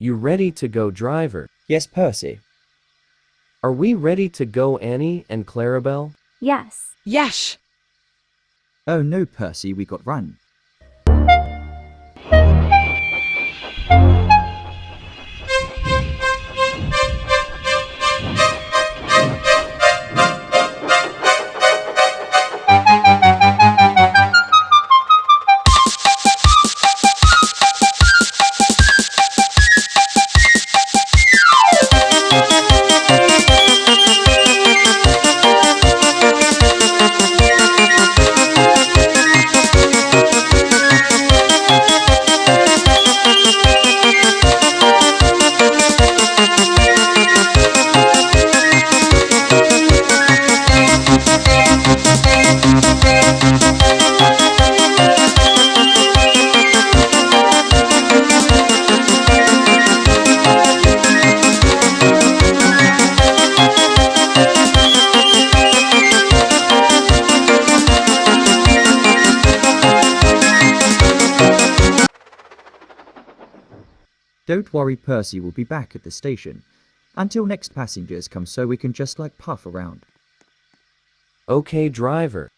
You ready to go, driver? Yes, Percy. Are we ready to go, Annie and Clarabelle? Yes. Yes. Oh no, Percy, we got run. Don't worry, Percy will be back at the station until next passengers come so we can just like puff around. Okay, driver.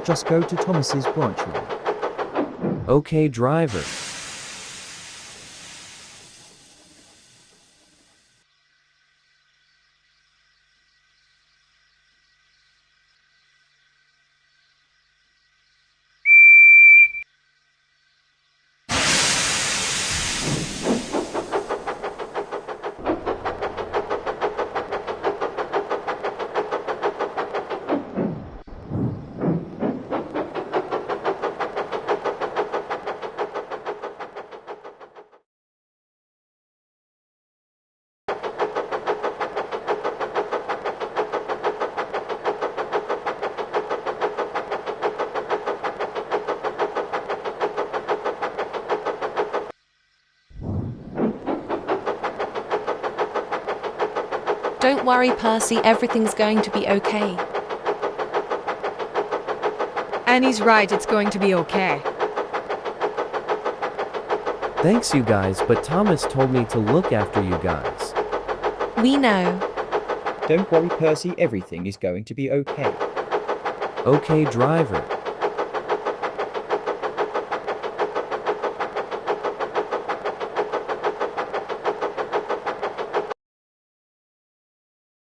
just go to Thomas's branch line. Okay, driver. Don't worry, Percy, everything's going to be okay. Annie's right, it's going to be okay. Thanks, you guys, but Thomas told me to look after you guys. We know. Don't worry, Percy, everything is going to be okay. Okay, driver.